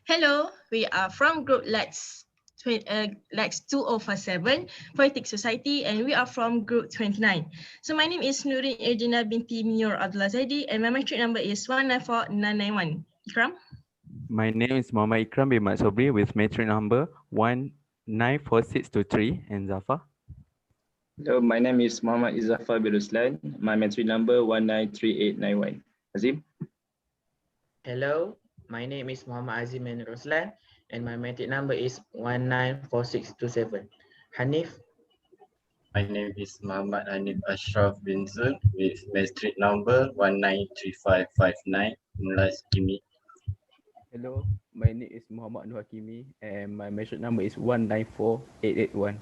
Hello, we are from group LAX 2047 Poetic Society, and we are from group 29. So my name is Nurin Ejina binti Minyor Abdullah Zaidi, and my matric number is 194991. Ikram? My name is Muhammad Ikram bin Mat Sobri with matric number 194623 and Zafar. Hello, my name is Muhammad Izzafar bin Ruslan. My matric number 193891. Azim? Hello, my name is Muhammad Azim bin Ruslan and my matric number is 194627. Hanif? My name is Muhammad Hanif Ashraf bin Zul with matric number 193559 Mulas Kimi. Hello, my name is Muhammad Nur Hakimi and my matric number is 194881.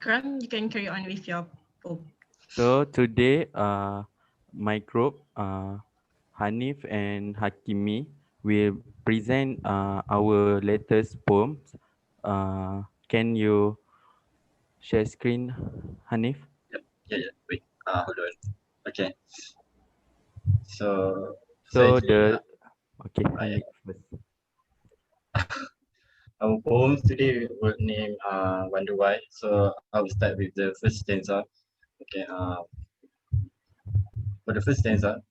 Ikram, you can carry on with your poem. So today, my group, Hanif and Hakimi, will present our latest poems. Can you share screen, Hanif? Yeah. Wait. Hold on. Okay. So Okay, I- Hanif first. our poem today will name Wonder Why. So I will start with the first stanza. Okay. For the first stanza,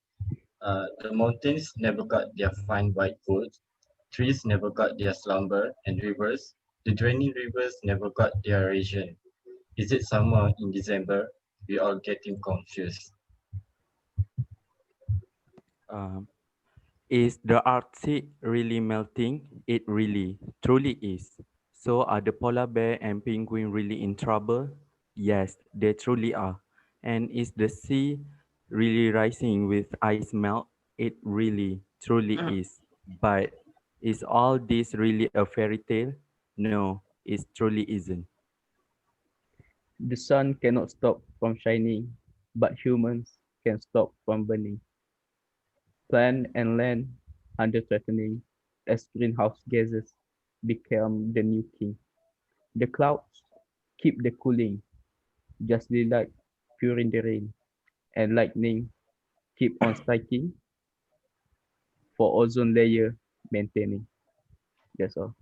the mountains never got their fine white coat, trees never got their slumber, and rivers, the draining rivers never got their ration. Is it summer in December? We all getting confused. Is the Arctic really melting? It really, truly is. So are the polar bear and penguin really in trouble? Yes, they truly are. And is the sea really rising with ice melt? It really, truly is. But is all this really a fairy tale? No, it truly isn't. The sun cannot stop from shining, but humans can stop from burning. Plant and land under threatening as greenhouse gases become the new king. The clouds keep the cooling, justly like pouring the rain, and lightning keep on striking for ozone layer maintaining. That's all.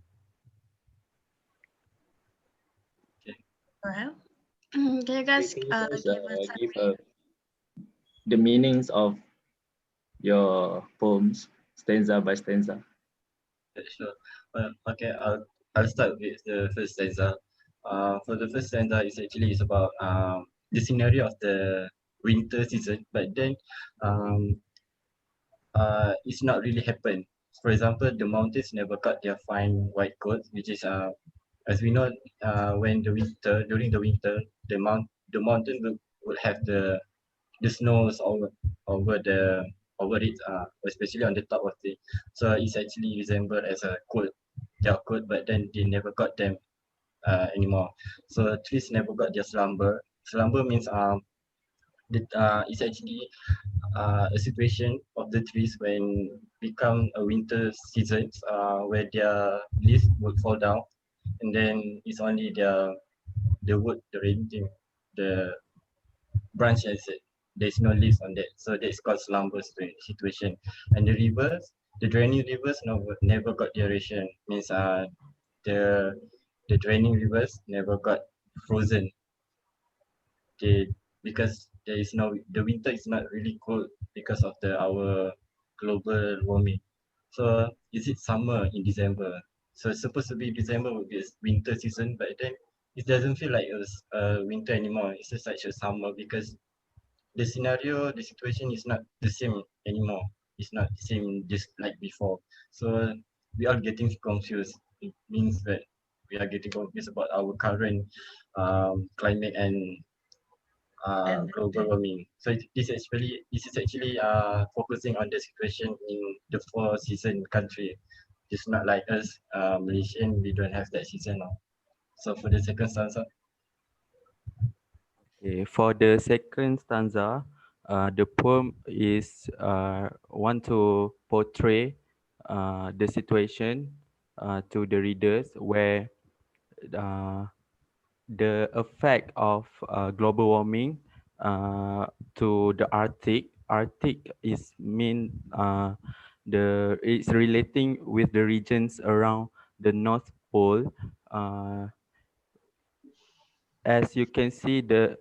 Alright. Can you guys Can you guys give us give the meanings of your poems, stanza by stanza? Sure. Okay, I'll start with the first stanza. For the first stanza, it's about the scenario of the winter season, but then it's not really happened. For example, the mountains never got their fine white coats, which is as we know, when during the winter, the mountain will have the snows over it, especially on the top of it. So it's actually resembled as a coat, their coat, but then they never got them anymore. So trees never got their slumber. Slumber means it's actually a situation of the trees when become a winter season, where their leaves will fall down, and then it's only the wood, the renting, the branch as it. There's no leaves on that, so that's called slumber situation. And the rivers, the draining rivers never got their ration. Means the the draining rivers never got frozen. They because there is no the winter is not really cold because of our global warming. So is it summer in December? So it's supposed to be December would be a winter season, but then it doesn't feel like it was winter anymore. It's just like a summer because the scenario, the situation is not the same anymore. It's not the same just like before. So we are getting confused. It means that we are getting confused about our current climate and global warming. So this is actually focusing on the situation in the four season country. It's not like us, Malaysian, we don't have that season now. So for the second stanza, Okay, for the second stanza, the poem is want to portray the situation to the readers where uh, the effect of global warming to the Arctic. Arctic is mean it's relating with the regions around the North Pole. As you can see, the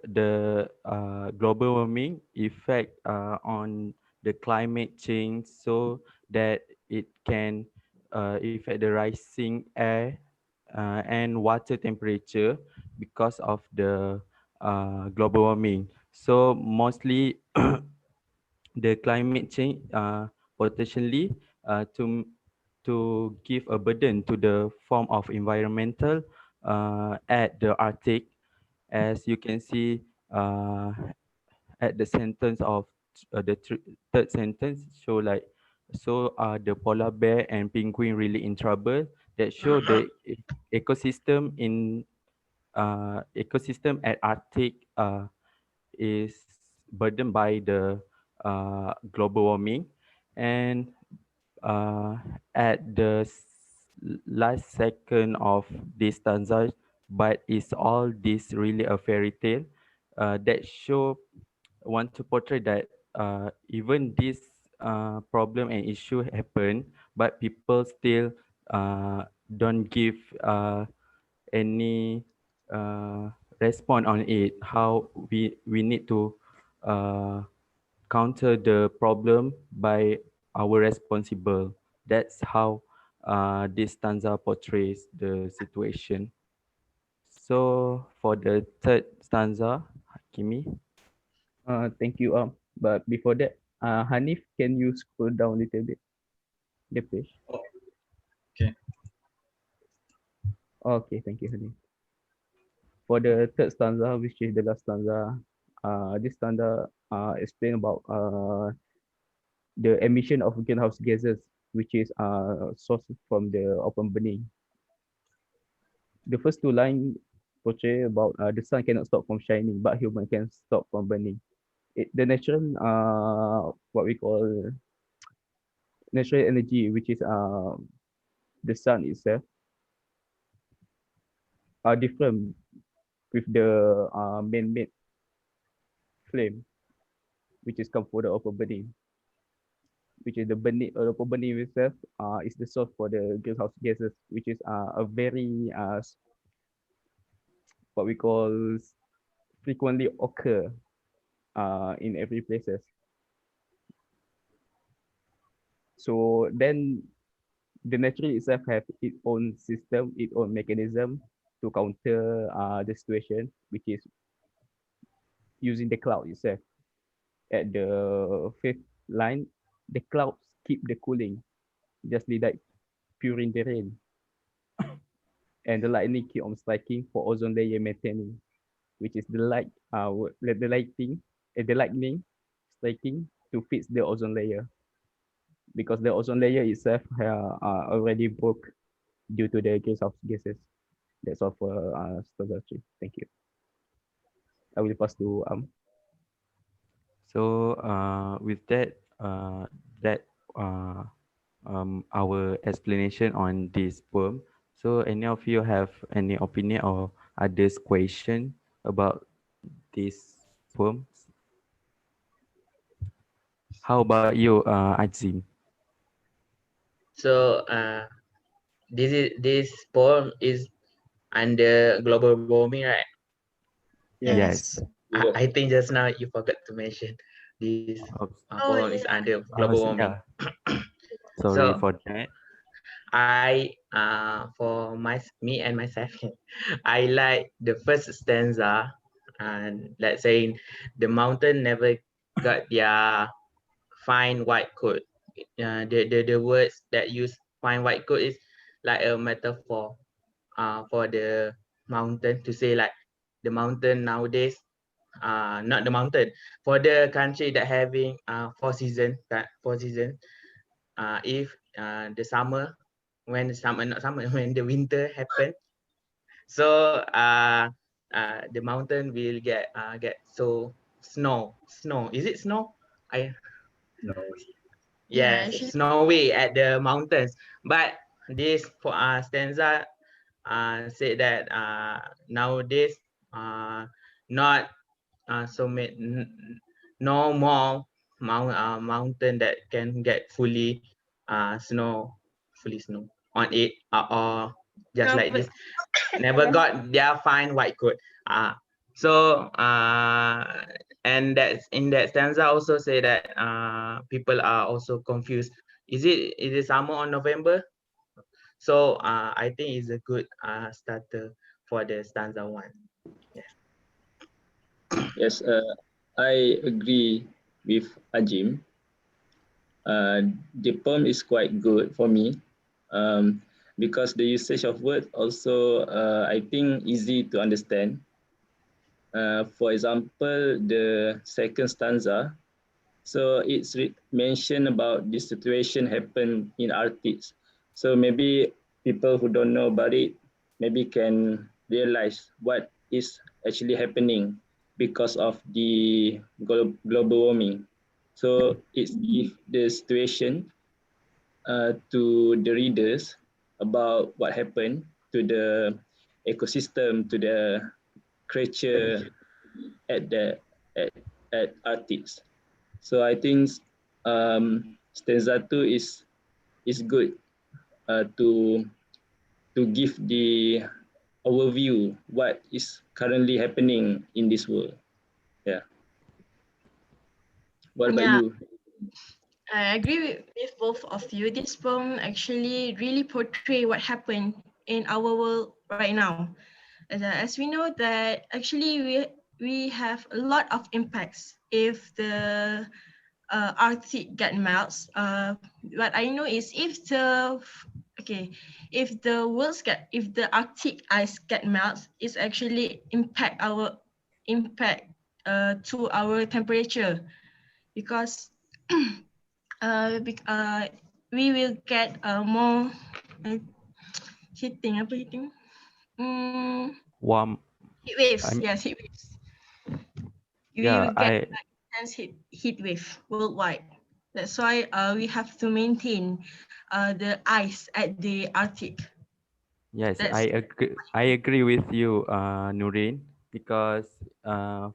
global warming effect on the climate change, so that it can affect the rising air and water temperature because of the global warming. So mostly the climate change potentially to give a burden to the form of environmental at the Arctic. As you can see at the sentence of third sentence, show like, so are the polar bear and penguin really in trouble? That show the ecosystem in ecosystem at Arctic is burdened by the global warming. And uh, at the last second of this stanza, but is all this really a fairy tale? That show want to portray that even this problem and issue happen, but people still don't give any response on it. How we need to uh, counter the problem by our responsible. That's how this stanza portrays the situation. So for the third stanza, Hakimi. Thank you. But before that, Hanif, can you scroll down a little bit the page? Oh, okay. Okay, thank you, Hanif. For the third stanza, which is the last stanza, this stanza explain about the emission of greenhouse gases, which is sourced from the open burning. The first two lines portray about the sun cannot stop from shining, but human can stop from burning. The natural, what we call natural energy, which is the sun itself, are different with the man-made flame, which is come for the open burning, which is the burning open burning itself is the source for the greenhouse gases, which is a very what we call frequently occur in every places. So then the nature itself have its own system, its own mechanism to counter the situation, which is using the cloud itself. At the fifth line, the clouds keep the cooling, just like pouring the rain, and the lightning keep on striking for ozone layer maintaining, which is the light, the lighting, the lightning striking to fix the ozone layer, because the ozone layer itself already broke due to the greenhouse gases. That's all for stanza 3. Thank you. I will pass to So with that, that our explanation on this poem. So any of you have any opinion or others question about this poem? How about you, Azim? So this poem is under global warming, right? Yes. Yes. I think just now you forgot to mention this Oh poem is yeah. under global warming. Yeah. Sorry So for that. I for me and myself, I like the first stanza, and let's say the mountain never got their fine white coat. The words that use fine white coat is like a metaphor for the mountain, to say like the mountain nowadays, not the mountain, for the country that having four season, if the summer, when the summer, not summer, when the winter happen, so the mountain will get so snow, is it snow? I No. Yeah, Yes, actually, snowy at the mountains. But this stanza said that nowadays not so many, no more mountain that can get fully snow, fully snow on it, or just No, like but this, never got their fine white coat. So and that's in that stanza also say that people are also confused. Is it summer or November? So I think it's a good starter for the stanza one. Yes, I agree with Ajim. The poem is quite good for me because the usage of words also, I think, easy to understand. For example, the second stanza, so it's mentioned about this situation happened in Arctic. So maybe people who don't know about it maybe can realize what is actually happening because of the global warming. So it's give the situation to the readers about what happened to the ecosystem, to the creature at the at, at Arctic. So I think stanza 2 is good to give the overview what is currently happening in this world. Yeah. What about yeah, you? I agree with both of you. This poem actually really portray what happened in our world right now. As we know that actually we have a lot of impacts if the Arctic get melts. What I know is if the Arctic ice get melts, it's actually impact to our temperature because we will get more uh, heating. Warm. Heat waves. I'm Yes, heat waves. We yeah. will get I intense heat wave worldwide. That's why we have to maintain the ice at the Arctic. Yes, That's I agree with you, Nurin, because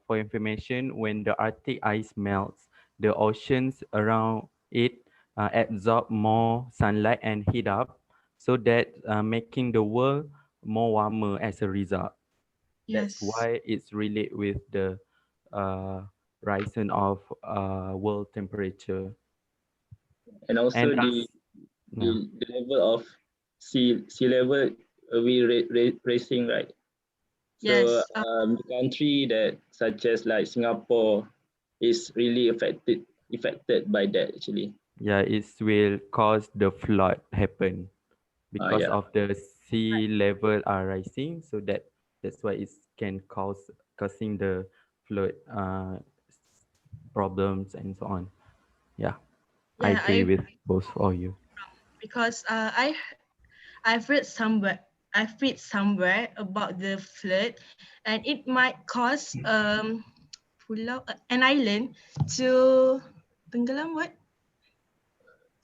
for information, when the Arctic ice melts, the oceans around it absorb more sunlight and heat up, so that making the world more warmer as a result. That's yes. why it's related with the uh, rising of world temperature. And also And yeah. the level of sea level we raising, right? So Yes. the country that such as like Singapore is really affected by that actually. Yeah, it will cause the flood happen because Yeah. of the sea level are rising. So that's why it can causing the flood problems and so on. Yeah, I Yeah, agree I with both of you. because I've read somewhere about the flood, and it might cause an island to tenggelam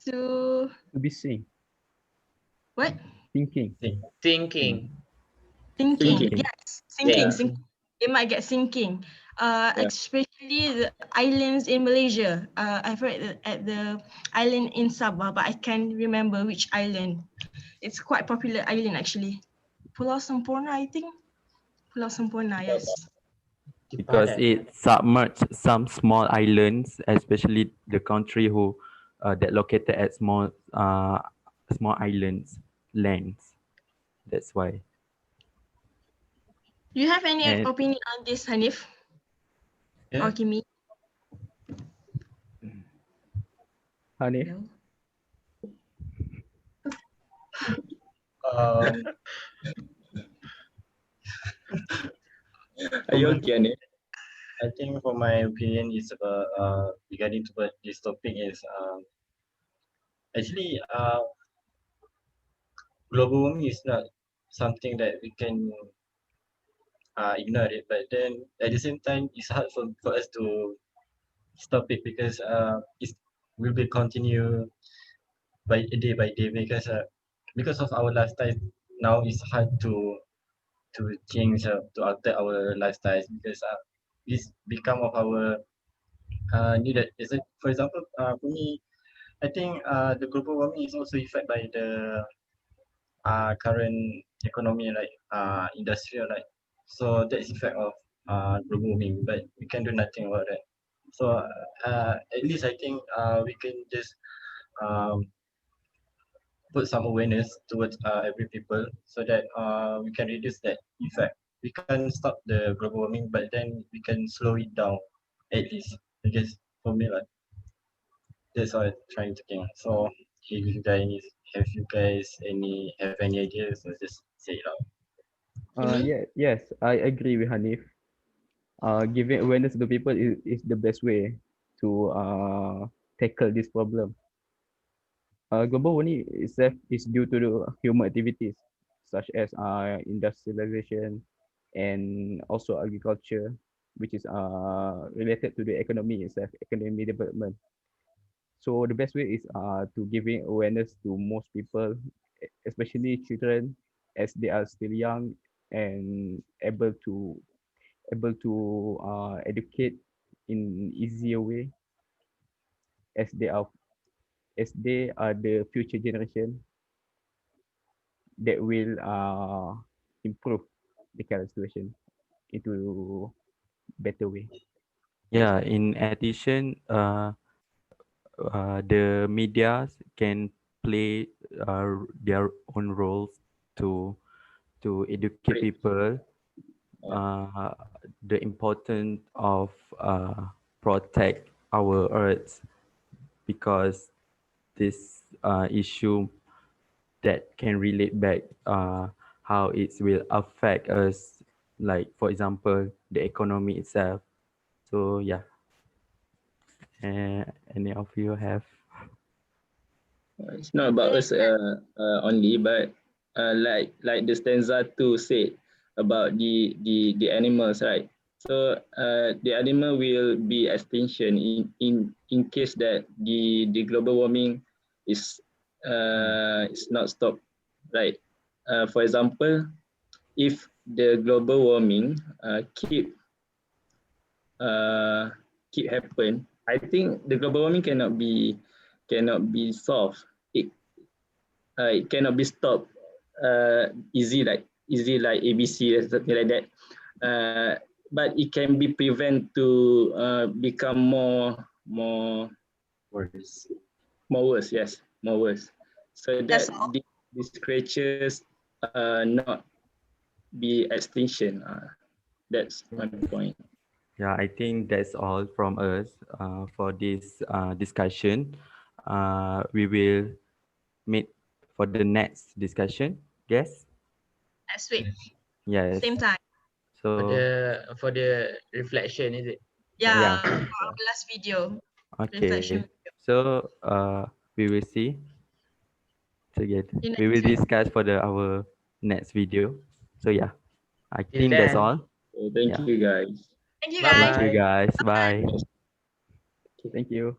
to To be seen, what thinking. Thinking. thinking, Thinking. Thinking. yes, Yeah. sinking. It might get sinking, Yeah. especially the islands in Malaysia. I've read that at the island in Sabah, but I can't remember which island. It's quite popular island actually. Pulau Sempurna, I think. Pulau Sempurna, yes. Because it submerged some small islands, especially the country who that located at small islands lands. That's why. Do you have any And opinion on this, Hanif Yeah. or Kimi? Hanif, No. Um, Are you okay, Anil? I think for my opinion is about regarding to what this topic is actually global warming is not something that we can ignore it, but then at the same time it's hard for us to stop it because it will be continue by day because of our lifestyle now it's hard to change to alter our lifestyles because it's become of our needed. Is it, for example, for me, I think the global warming is also affected by the current economy, like industrial, like, so that's effect of global warming, but we can do nothing about that. So at least I think we can just um, put some awareness towards every people, so that we can reduce that effect. We can't stop the global warming, but then we can slow it down at least. I guess for me, like, that's what I'm trying to think. So if you guys have you guys have any ideas, so just say it out. Amy? Yeah, yes, I agree with Hanif. Giving awareness to people is the best way to tackle this problem. Global warming itself is due to the human activities such as industrialization and also agriculture, which is related to the economy itself, economy development. So the best way is to giving awareness to most people, especially children, as they are still young and able to educate in easier way, as they are the future generation that will improve the current situation into better way. Yeah, in addition, the medias can play their own roles to educate Great. people Yeah. the importance of protect our earth, because this issue that can relate back how it will affect us, like for example the economy itself. So yeah, any of you have? It's not about us only, but like the stanza two said about the animals, right? So the animal will be extinction in case that the global warming is not stopped, right? For example, if the global warming uh, keep happen, I think the global warming cannot be solved. It cannot be stopped easy like ABC or something like that. But it can be prevent to become Words. more worse. Yes, more worse. So That's that all. these creatures not be extinction. That's my point. Yeah, I think that's all from us for this discussion. We will meet for the next discussion. Yes. Next week, Yes. same time. So For the reflection, is it? yeah. Yeah, for our last video, reflection Okay. video. So we will see together. See you We will next week. discuss for our next video. So yeah, I Till think that's then, all. So thank Yeah. you guys. Thank you bye guys. Thank you bye. guys. Bye. Bye. Yes. Thank you.